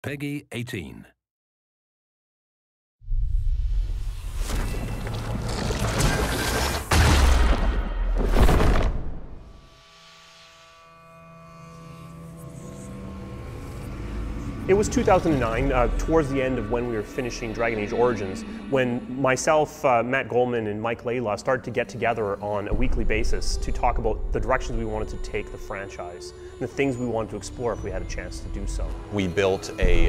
Peggy 18. It was 2009, towards the end of when we were finishing Dragon Age Origins, when myself, Matt Goldman, and Mike Layla started to get together on a weekly basis to talk about the directions we wanted to take the franchise and the things we wanted to explore if we had a chance to do so. We built a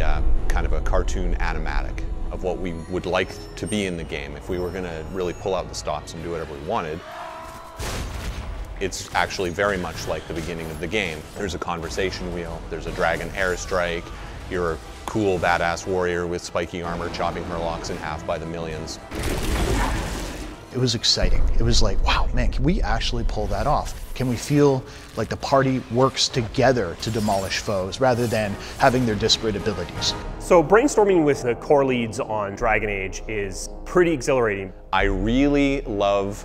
kind of a cartoon animatic of what we would like to be in the game if we were going to really pull out the stops and do whatever we wanted. It's actually very much like the beginning of the game. There's a conversation wheel, there's a dragon airstrike, you're a cool, badass warrior with spiky armor chopping Murlocs in half by the millions. It was exciting. It was like, wow, man, can we actually pull that off? Can we feel like the party works together to demolish foes rather than having their disparate abilities? So brainstorming with the core leads on Dragon Age is pretty exhilarating. I really love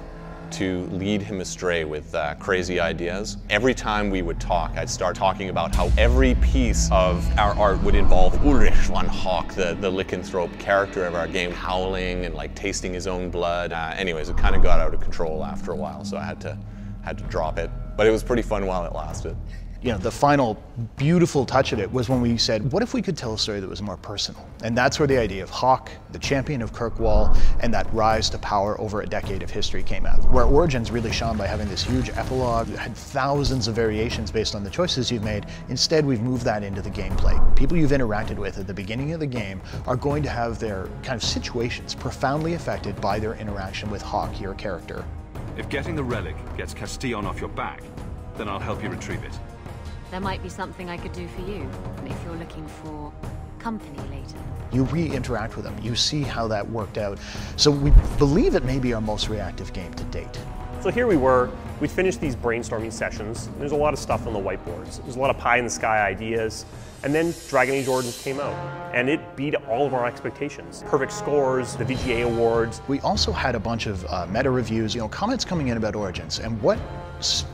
to lead him astray with crazy ideas. Every time we would talk, I'd start talking about how every piece of our art would involve Ulrich von Hawk, the lycanthrope character of our game, howling and like tasting his own blood. Anyways, it kind of got out of control after a while, so I had to drop it. But it was pretty fun while it lasted. You know, the final beautiful touch of it was when we said, what if we could tell a story that was more personal? And that's where the idea of Hawk, the champion of Kirkwall, and that rise to power over a decade of history came out. Where Origins really shone by having this huge epilogue that had thousands of variations based on the choices you've made. Instead, we've moved that into the gameplay. People you've interacted with at the beginning of the game are going to have their kind of situations profoundly affected by their interaction with Hawk, your character. If getting the relic gets Castillon off your back, then I'll help you retrieve it. There might be something I could do for you, if you're looking for company later. You re-interact with them, you see how that worked out. So we believe it may be our most reactive game to date. So here we were, we'd finished these brainstorming sessions. There's a lot of stuff on the whiteboards. There's a lot of pie-in-the-sky ideas. And then Dragon Age Origins came out, and it beat all of our expectations. Perfect scores, the VGA awards. We also had a bunch of meta reviews, comments coming in about Origins, and what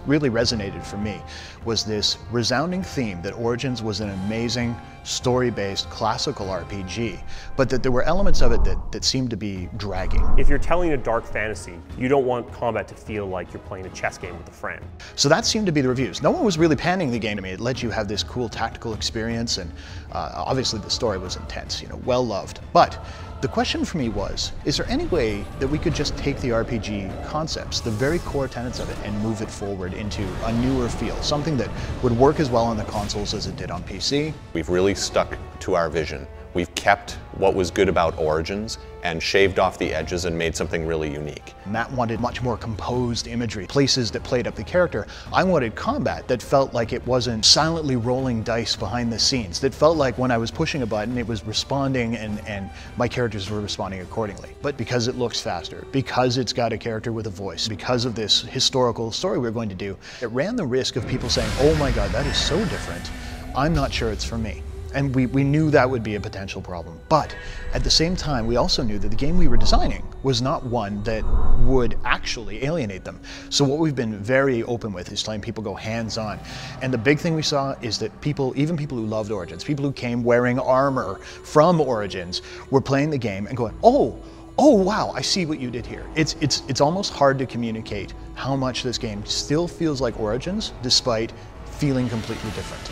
really resonated for me was this resounding theme that Origins was an amazing story-based classical RPG, but that there were elements of it that seemed to be dragging. If you're telling a dark fantasy, you don't want combat to feel like you're playing a chess game with a friend. So that seemed to be the reviews. No one was really panning the game to me. It let you have this cool tactical experience, and obviously the story was intense, well loved. But the question for me was, is there any way that we could just take the RPG concepts, the very core tenets of it, and move it forward into a newer feel, something that would work as well on the consoles as it did on PC? We've really stuck to our vision. We've kept what was good about Origins and shaved off the edges and made something really unique. Matt wanted much more composed imagery, places that played up the character. I wanted combat that felt like it wasn't silently rolling dice behind the scenes, that felt like when I was pushing a button, it was responding and my characters were responding accordingly. But because it looks faster, because it's got a character with a voice, because of this historical story we're going to do, it ran the risk of people saying, oh my God, that is so different. I'm not sure it's for me. And we knew that would be a potential problem. But at the same time, we also knew that the game we were designing was not one that would actually alienate them. So what we've been very open with is letting people go hands-on. And the big thing we saw is that even people who loved Origins, people who came wearing armor from Origins, were playing the game and going, oh wow, I see what you did here. It's almost hard to communicate how much this game still feels like Origins, despite feeling completely different.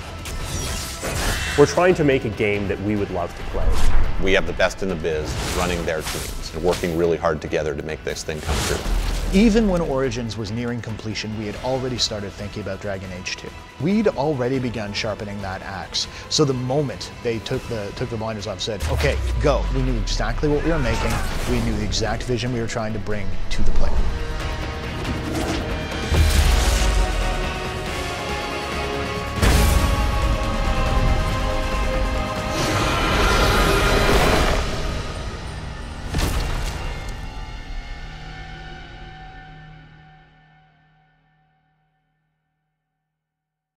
We're trying to make a game that we would love to play. We have the best in the biz running their teams and working really hard together to make this thing come true. Even when Origins was nearing completion, we had already started thinking about Dragon Age 2. We'd already begun sharpening that axe. So the moment they took the blinders off and said, okay, go, we knew exactly what we were making. We knew the exact vision we were trying to bring to the player.